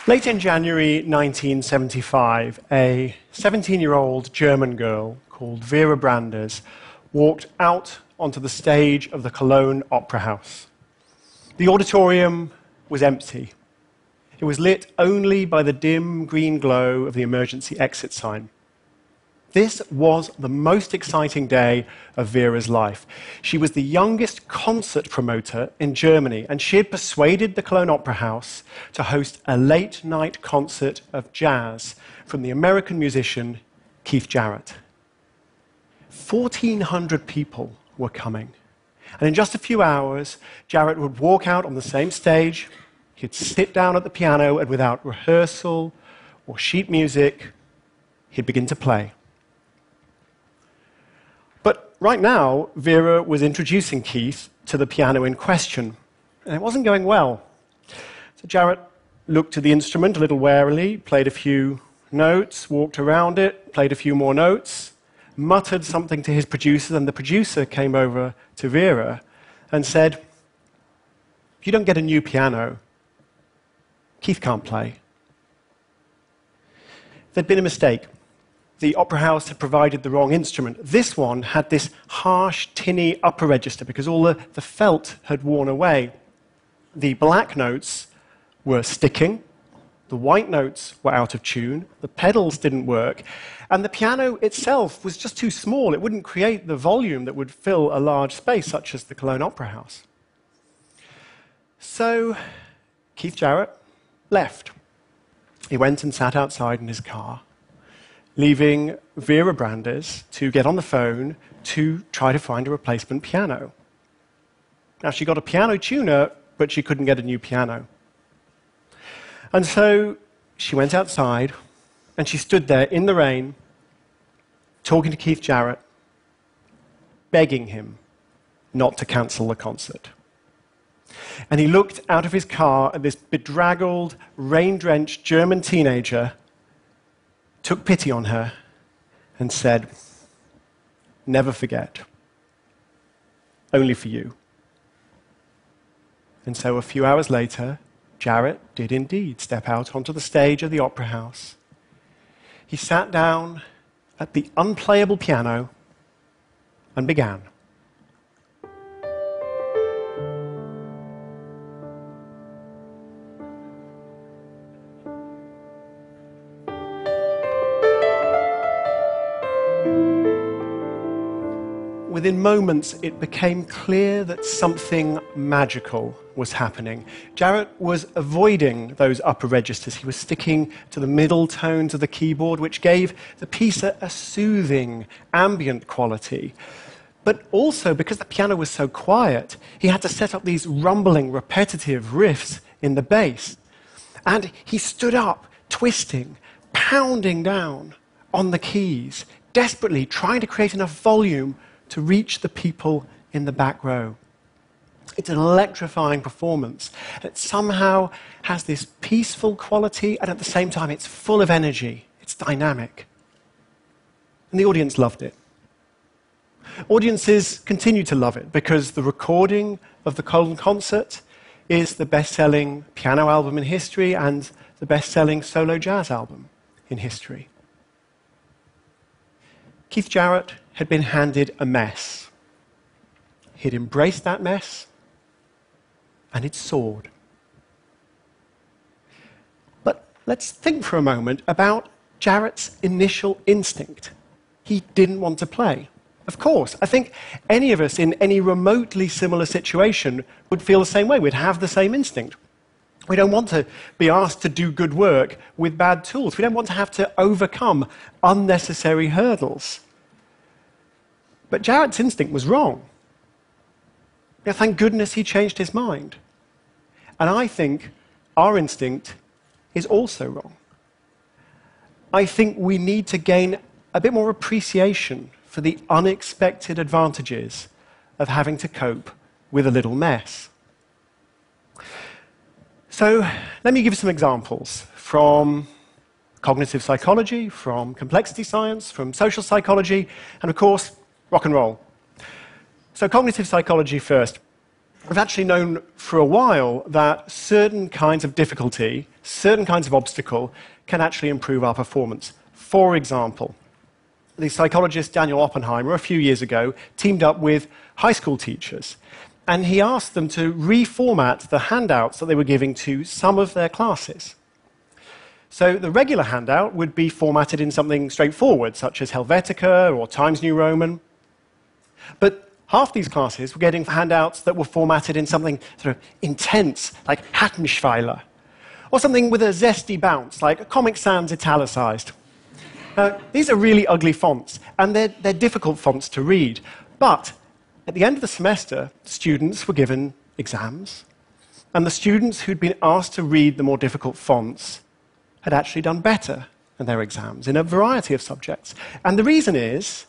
Late in January 1975, a 17-year-old German girl called Vera Branders walked out onto the stage of the Cologne Opera House. The auditorium was empty. It was lit only by the dim green glow of the emergency exit sign. This was the most exciting day of Vera's life. She was the youngest concert promoter in Germany, and she had persuaded the Cologne Opera House to host a late-night concert of jazz from the American musician Keith Jarrett. 1,400 people were coming, and in just a few hours, Jarrett would walk out on the same stage, he'd sit down at the piano, and without rehearsal or sheet music, he'd begin to play. But right now, Vera was introducing Keith to the piano in question, and it wasn't going well. So Jarrett looked at the instrument a little warily, played a few notes, walked around it, played a few more notes, muttered something to his producer, and the producer came over to Vera and said, "If you don't get a new piano, Keith can't play." There'd been a mistake. The opera house had provided the wrong instrument. This one had this harsh, tinny upper register because all the felt had worn away. The black notes were sticking, the white notes were out of tune, the pedals didn't work, and the piano itself was just too small. It wouldn't create the volume that would fill a large space, such as the Cologne Opera House. So Keith Jarrett left. He went and sat outside in his car, leaving Vera Branders to get on the phone to try to find a replacement piano. Now, she got a piano tuner, but she couldn't get a new piano. And so she went outside, and she stood there in the rain, talking to Keith Jarrett, begging him not to cancel the concert. And he looked out of his car at this bedraggled, rain-drenched German teenager, took pity on her, and said, "Never forget. Only for you." And so a few hours later, Jarrett did indeed step out onto the stage of the Opera House. He sat down at the unplayable piano and began. Within moments, it became clear that something magical was happening. Jarrett was avoiding those upper registers. He was sticking to the middle tones of the keyboard, which gave the piece a soothing, ambient quality. But also, because the piano was so quiet, he had to set up these rumbling, repetitive riffs in the bass. And he stood up, twisting, pounding down on the keys, desperately trying to create enough volume to reach the people in the back row. It's an electrifying performance. It somehow has this peaceful quality, and at the same time, it's full of energy. It's dynamic. And the audience loved it. Audiences continue to love it because the recording of the Cologne concert is the best-selling piano album in history and the best-selling solo jazz album in history. Keith Jarrett had been handed a mess. He'd embraced that mess, and it soared. But let's think for a moment about Jarrett's initial instinct. He didn't want to play. Of course, I think any of us in any remotely similar situation would feel the same way. We'd have the same instinct. We don't want to be asked to do good work with bad tools. We don't want to have to overcome unnecessary hurdles. But Jarrett's instinct was wrong. Now, thank goodness he changed his mind. And I think our instinct is also wrong. I think we need to gain a bit more appreciation for the unexpected advantages of having to cope with a little mess. So let me give you some examples from cognitive psychology, from complexity science, from social psychology, and of course, rock and roll. So cognitive psychology first. We've actually known for a while that certain kinds of difficulty certain kinds of obstacle can actually improve our performance. For example, the psychologist Daniel Oppenheimer, a few years ago, teamed up with high school teachers, and he asked them to reformat the handouts that they were giving to some of their classes. So the regular handout would be formatted in something straightforward, such as Helvetica or Times New Roman. But half these classes were getting handouts that were formatted in something sort of intense, like Hattenschweiler, or something with a zesty bounce, like Comic Sans italicized. These are really ugly fonts, and they're difficult fonts to read. But at the end of the semester, students were given exams, and the students who'd been asked to read the more difficult fonts had actually done better in their exams in a variety of subjects. And the reason is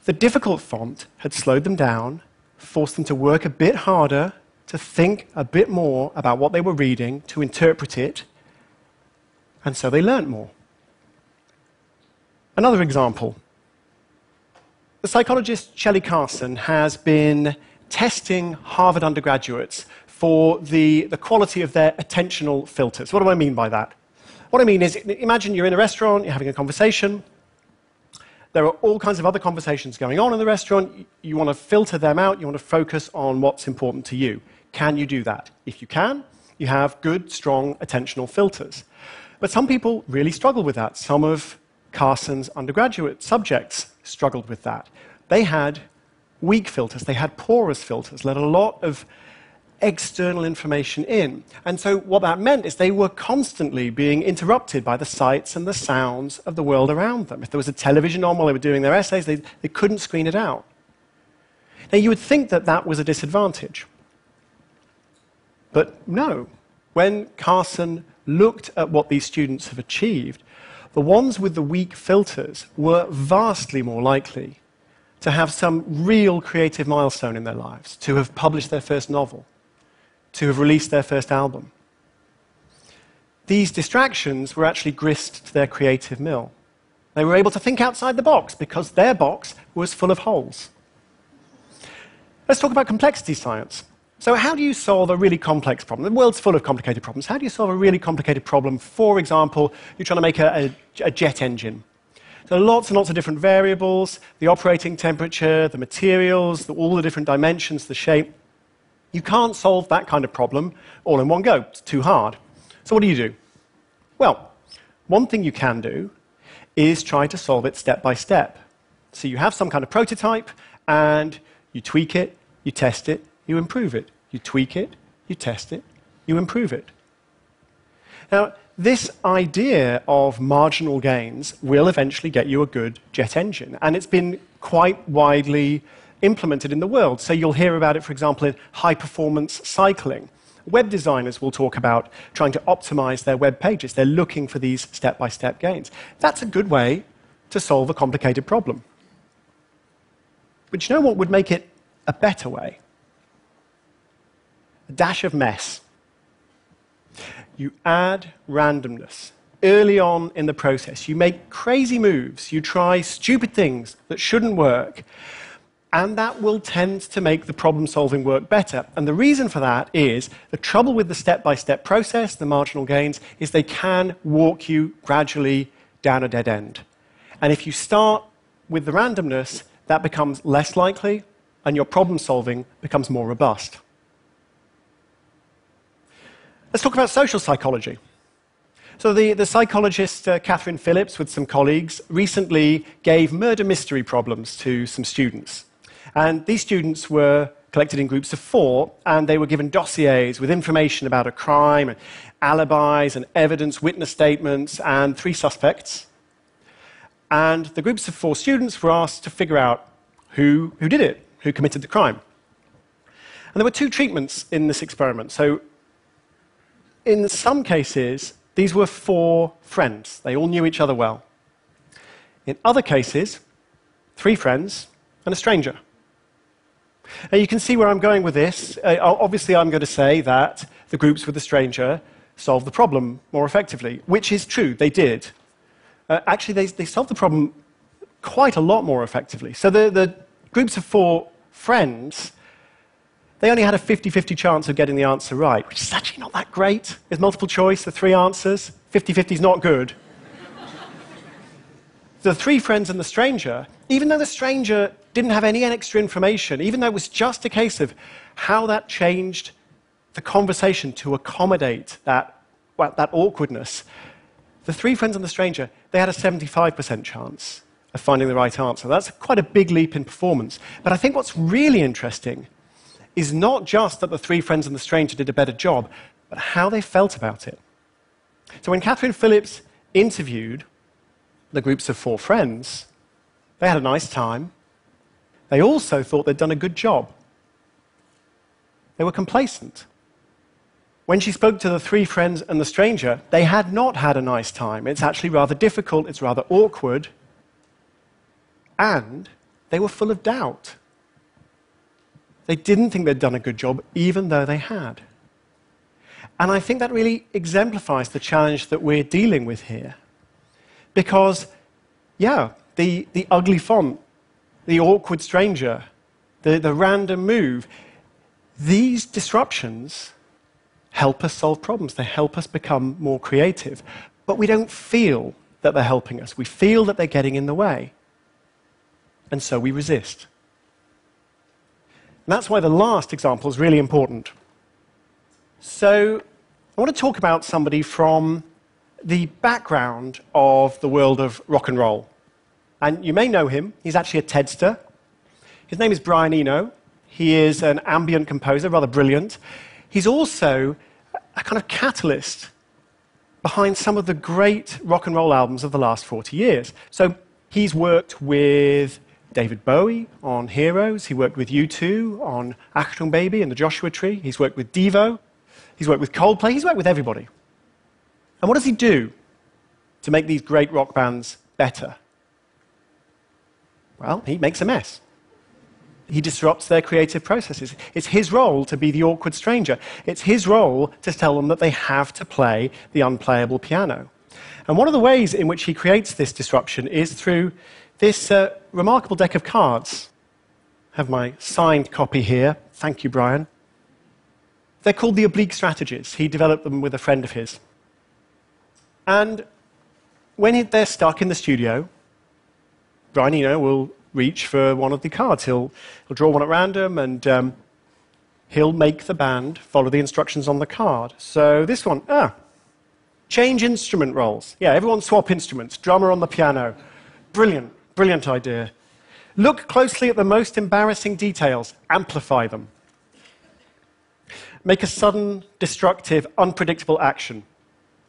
the difficult font had slowed them down, forced them to work a bit harder, to think a bit more about what they were reading, to interpret it, and so they learnt more. Another example. The psychologist Shelley Carson has been testing Harvard undergraduates for the quality of their attentional filters. What do I mean by that? What I mean is, imagine you're in a restaurant, you're having a conversation. There are all kinds of other conversations going on in the restaurant. You want to filter them out. You want to focus on what's important to you. Can you do that? If you can, you have good, strong attentional filters. But some people really struggle with that. Some of Carson's undergraduate subjects struggled with that. They had weak filters. They had porous filters, let a lot of external information in. And so what that meant is they were constantly being interrupted by the sights and the sounds of the world around them. If there was a television on while they were doing their essays, they couldn't screen it out. Now, you would think that that was a disadvantage. But no. When Carson looked at what these students have achieved, the ones with the weak filters were vastly more likely to have some real creative milestone in their lives, to have published their first novel, to have released their first album. These distractions were actually grist to their creative mill. They were able to think outside the box because their box was full of holes. Let's talk about complexity science. So how do you solve a really complex problem? The world's full of complicated problems. How do you solve a really complicated problem? For example, you're trying to make a jet engine. There are lots and lots of different variables, the operating temperature, the materials, all the different dimensions, the shape. You can't solve that kind of problem all in one go. It's too hard. So what do? Well, one thing you can do is try to solve it step by step. So you have some kind of prototype, and you tweak it, you test it, you improve it. You tweak it, you test it, you improve it. Now, this idea of marginal gains will eventually get you a good jet engine, and it's been quite widely implemented in the world. So you'll hear about it, for example, in high-performance cycling. Web designers will talk about trying to optimize their web pages. They're looking for these step-by-step gains. That's a good way to solve a complicated problem. But you know what would make it a better way? A dash of mess. You add randomness early on in the process. You make crazy moves. You try stupid things that shouldn't work. And that will tend to make the problem-solving work better. And the reason for that is the trouble with the step-by-step process, the marginal gains, is they can walk you gradually down a dead end. And if you start with the randomness, that becomes less likely, and your problem-solving becomes more robust. Let's talk about social psychology. So the psychologist Catherine Phillips, with some colleagues, recently gave murder mystery problems to some students. And these students were collected in groups of 4, and they were given dossiers with information about a crime, and alibis and evidence, witness statements, and 3 suspects. And the groups of 4 students were asked to figure out who did it, who committed the crime. And there were 2 treatments in this experiment. So in some cases, these were 4 friends. They all knew each other well. In other cases, 3 friends and a stranger. Now you can see where I'm going with this. Obviously, I'm going to say that the groups with the stranger solved the problem more effectively, which is true, they did. Actually, they solved the problem quite a lot more effectively. So the groups of 4 friends, They only had a 50-50 chance of getting the answer right, which is actually not that great. There's multiple choice, the three answers. 50-50 is not good. The three friends and the stranger, even though the stranger didn't have any extra information, even though it was just a case of how that changed the conversation to accommodate that awkwardness, the three friends and the stranger, they had a 75% chance of finding the right answer. That's quite a big leap in performance. But I think what's really interesting is not just that the three friends and the stranger did a better job, but how they felt about it. So when Catherine Phillips interviewed the groups of four friends, they had a nice time. They also thought they'd done a good job. They were complacent. When she spoke to the three friends and the stranger, they had not had a nice time. It's actually rather difficult, it's rather awkward, and they were full of doubt. They didn't think they'd done a good job, even though they had. And I think that really exemplifies the challenge that we're dealing with here. Because, yeah, the ugly font, the awkward stranger, the random move, these disruptions help us solve problems. They help us become more creative. But we don't feel that they're helping us. We feel that they're getting in the way. And so we resist. And that's why the last example is really important. So I want to talk about somebody from the background of the world of rock and roll. And you may know him. He's actually a TEDster. His name is Brian Eno. He is an ambient composer, rather brilliant. He's also a kind of catalyst behind some of the great rock and roll albums of the last 40 years. So he's worked with David Bowie on Heroes. He worked with U2 on Achtung Baby and the Joshua Tree. He's worked with Devo. He's worked with Coldplay. He's worked with everybody. And what does he do to make these great rock bands better? Well, he makes a mess. He disrupts their creative processes. It's his role to be the awkward stranger. It's his role to tell them that they have to play the unplayable piano. And one of the ways in which he creates this disruption is through this remarkable deck of cards. I have my signed copy here. Thank you, Brian. They're called the oblique strategies. He developed them with a friend of his. And when they're stuck in the studio, Brian Eno will reach for one of the cards. He'll draw one at random, and he'll make the band follow the instructions on the card. So this one, change instrument roles. Yeah, everyone swap instruments. Drummer on the piano. Brilliant, brilliant idea. Look closely at the most embarrassing details. Amplify them. Make a sudden, destructive, unpredictable action.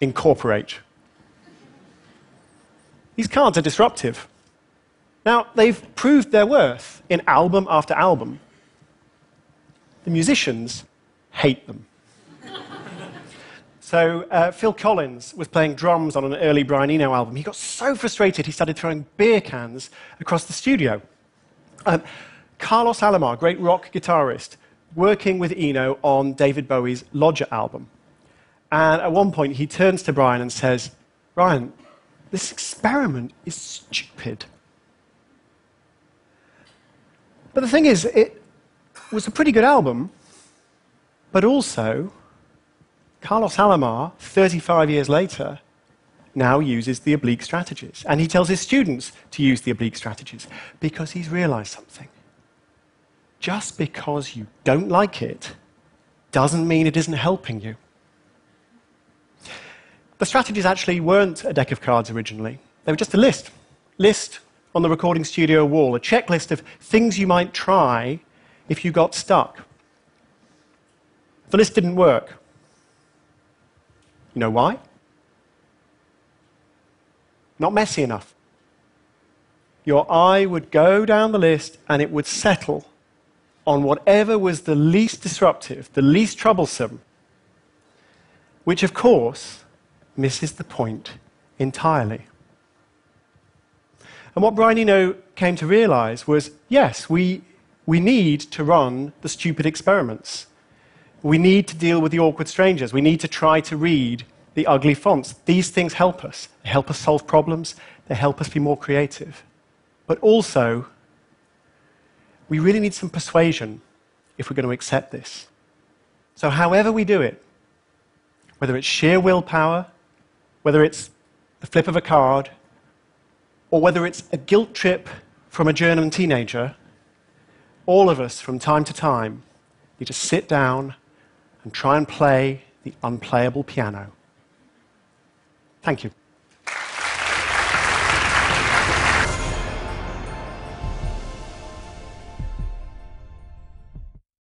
Incorporate. These cards are disruptive. Now, they've proved their worth in album after album. The musicians hate them. So Phil Collins was playing drums on an early Brian Eno album. He got so frustrated he started throwing beer cans across the studio. Carlos Alomar, great rock guitarist, working with Eno on David Bowie's Lodger album. And at one point he turns to Brian and says, "Brian, this experiment is stupid." But the thing is, it was a pretty good album, but also Carlos Alomar, 35 years later, now uses the oblique strategies. And he tells his students to use the oblique strategies because he's realized something. Just because you don't like it doesn't mean it isn't helping you. The strategies actually weren't a deck of cards originally. They were just a list on the recording studio wall, a checklist of things you might try if you got stuck. The list didn't work. You know why? Not messy enough. Your eye would go down the list and it would settle on whatever was the least disruptive, the least troublesome, which of course misses the point entirely. And what Brian Eno came to realize was, yes, we need to run the stupid experiments. We need to deal with the awkward strangers. We need to try to read the ugly fonts. These things help us. They help us solve problems. They help us be more creative. But also, we really need some persuasion if we're going to accept this. So however we do it, whether it's sheer willpower, whether it's the flip of a card, or whether it's a guilt trip from a German teenager, all of us, from time to time, need to sit down and try and play the unplayable piano. Thank you.